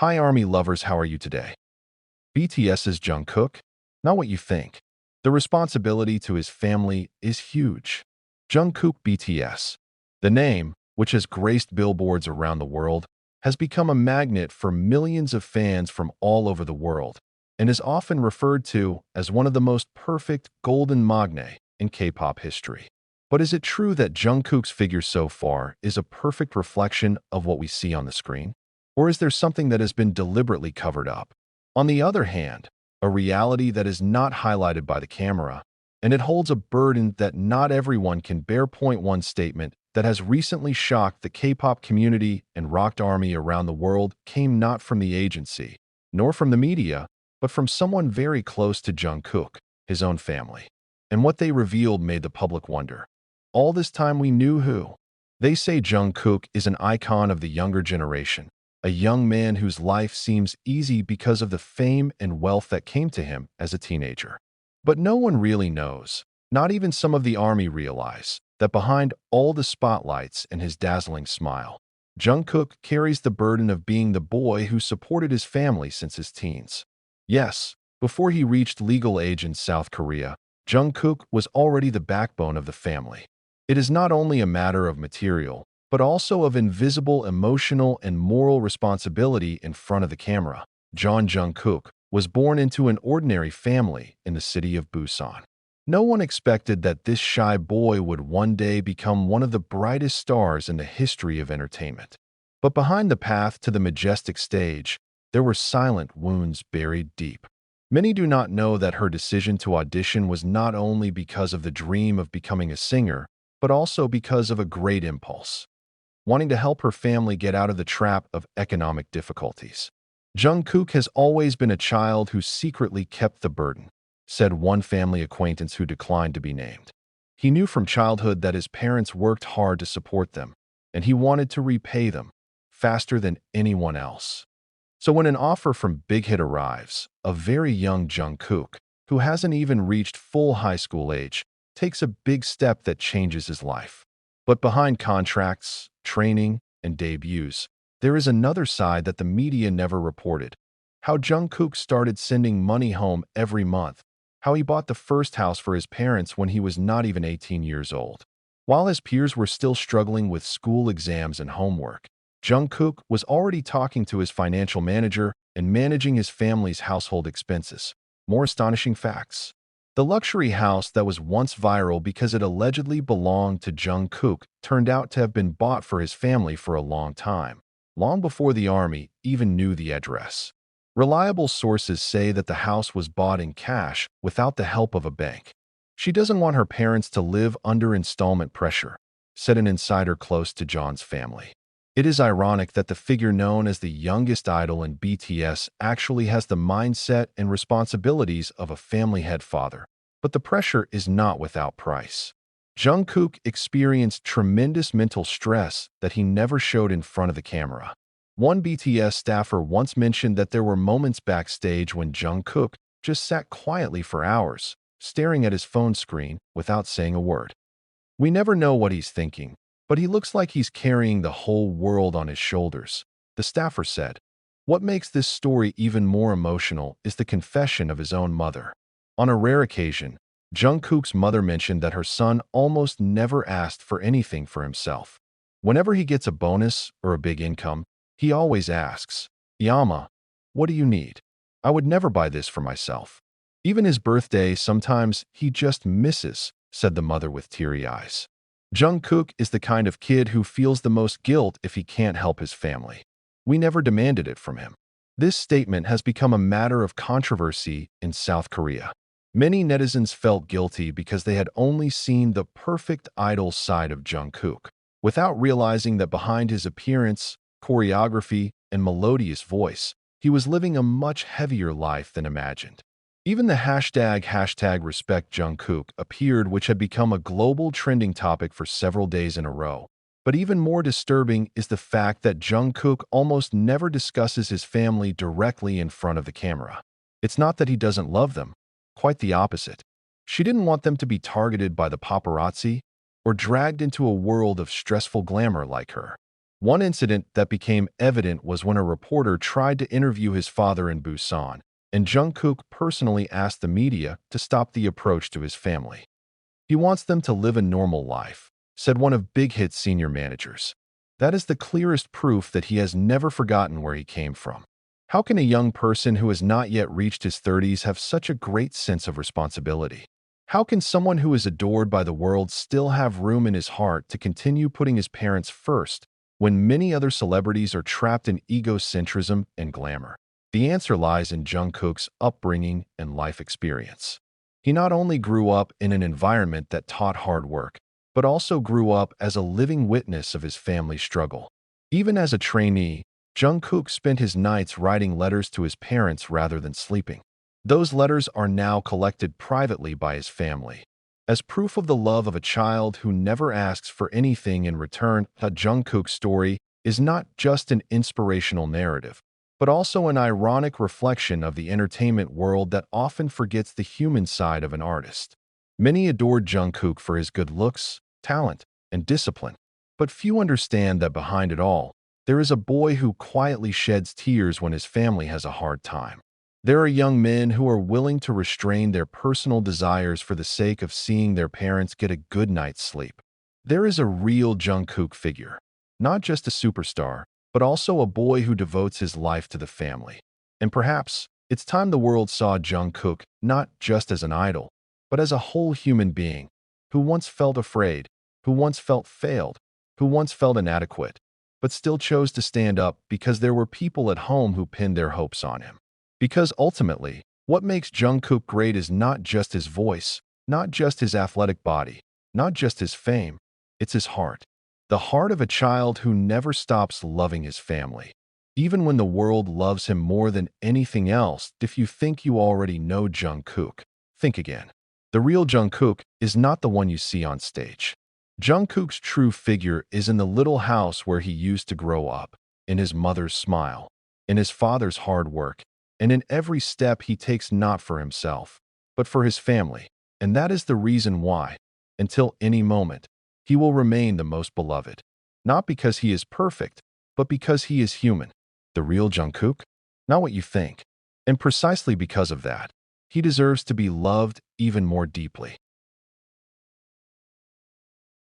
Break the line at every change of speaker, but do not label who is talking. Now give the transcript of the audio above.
Hi ARMY lovers, how are you today? BTS's Jungkook? Not what you think. The responsibility to his family is huge. Jungkook BTS. The name, which has graced billboards around the world, has become a magnet for millions of fans from all over the world and is often referred to as one of the most perfect golden magne in K-pop history. But is it true that Jungkook's figure so far is a perfect reflection of what we see on the screen? Or is there something that has been deliberately covered up? On the other hand, a reality that is not highlighted by the camera, and it holds a burden that not everyone can bear. Point one statement that has recently shocked the K-pop community and rocked ARMY around the world came not from the agency, nor from the media, but from someone very close to Jungkook, his own family. And what they revealed made the public wonder. All this time we knew who. They say Jungkook is an icon of the younger generation, a young man whose life seems easy because of the fame and wealth that came to him as a teenager. But no one really knows, not even some of the ARMY realize, that behind all the spotlights and his dazzling smile, Jungkook carries the burden of being the boy who supported his family since his teens. Yes, before he reached legal age in South Korea, Jungkook was already the backbone of the family. It is not only a matter of material, but also of invisible emotional and moral responsibility in front of the camera. Jungkook was born into an ordinary family in the city of Busan. No one expected that this shy boy would one day become one of the brightest stars in the history of entertainment. But behind the path to the majestic stage, there were silent wounds buried deep. Many do not know that her decision to audition was not only because of the dream of becoming a singer, but also because of a great impulse, wanting to help her family get out of the trap of economic difficulties. Jungkook has always been a child who secretly kept the burden, said one family acquaintance who declined to be named. He knew from childhood that his parents worked hard to support them, and he wanted to repay them faster than anyone else. So when an offer from Big Hit arrives, a very young Jungkook, who hasn't even reached full high school age, takes a big step that changes his life. But behind contracts, training, and debuts, there is another side that the media never reported. How Jungkook started sending money home every month. How he bought the first house for his parents when he was not even 18 years old. While his peers were still struggling with school exams and homework, Jungkook was already talking to his financial manager and managing his family's household expenses. More astonishing facts. The luxury house that was once viral because it allegedly belonged to Jungkook turned out to have been bought for his family for a long time, long before the ARMY even knew the address. Reliable sources say that the house was bought in cash without the help of a bank. She doesn't want her parents to live under installment pressure, said an insider close to John's family. It is ironic that the figure known as the youngest idol in BTS actually has the mindset and responsibilities of a family head father. But the pressure is not without price. Jungkook experienced tremendous mental stress that he never showed in front of the camera. One BTS staffer once mentioned that there were moments backstage when Jungkook just sat quietly for hours, staring at his phone screen without saying a word. We never know what he's thinking, but he looks like he's carrying the whole world on his shoulders, the staffer said. What makes this story even more emotional is the confession of his own mother. On a rare occasion, Jungkook's mother mentioned that her son almost never asked for anything for himself. Whenever he gets a bonus or a big income, he always asks, "Yama, what do you need? I would never buy this for myself." Even his birthday, sometimes he just misses, said the mother with teary eyes. Jungkook is the kind of kid who feels the most guilt if he can't help his family. We never demanded it from him. This statement has become a matter of controversy in South Korea. Many netizens felt guilty because they had only seen the perfect idol side of Jungkook, without realizing that behind his appearance, choreography, and melodious voice, he was living a much heavier life than imagined. Even the hashtag Respect Jungkook appeared, which had become a global trending topic for several days in a row. But even more disturbing is the fact that Jungkook almost never discusses his family directly in front of the camera. It's not that he doesn't love them, quite the opposite. She didn't want them to be targeted by the paparazzi or dragged into a world of stressful glamour like her. One incident that became evident was when a reporter tried to interview his father in Busan, and Jungkook personally asked the media to stop the approach to his family. He wants them to live a normal life, said one of Big Hit's senior managers. That is the clearest proof that he has never forgotten where he came from. How can a young person who has not yet reached his 30s have such a great sense of responsibility? How can someone who is adored by the world still have room in his heart to continue putting his parents first when many other celebrities are trapped in egocentrism and glamour? The answer lies in Jungkook's upbringing and life experience. He not only grew up in an environment that taught hard work, but also grew up as a living witness of his family's struggle. Even as a trainee, Jungkook spent his nights writing letters to his parents rather than sleeping. Those letters are now collected privately by his family. As proof of the love of a child who never asks for anything in return, Jungkook's story is not just an inspirational narrative, but also an ironic reflection of the entertainment world that often forgets the human side of an artist. Many adored Jungkook for his good looks, talent, and discipline, but few understand that behind it all, there is a boy who quietly sheds tears when his family has a hard time. There are young men who are willing to restrain their personal desires for the sake of seeing their parents get a good night's sleep. There is a real Jungkook figure, not just a superstar, but also a boy who devotes his life to the family. And perhaps it's time the world saw Jungkook not just as an idol, but as a whole human being who once felt afraid, who once felt failed, who once felt inadequate, but still chose to stand up because there were people at home who pinned their hopes on him. Because ultimately, what makes Jungkook great is not just his voice, not just his athletic body, not just his fame, it's his heart. The heart of a child who never stops loving his family. Even when the world loves him more than anything else. If you think you already know Jungkook, think again. The real Jungkook is not the one you see on stage. Jungkook's true figure is in the little house where he used to grow up, in his mother's smile, in his father's hard work, and in every step he takes not for himself, but for his family. And that is the reason why, until any moment, he will remain the most beloved. Not because he is perfect, but because he is human. The real Jungkook? Not what you think. And precisely because of that, he deserves to be loved even more deeply.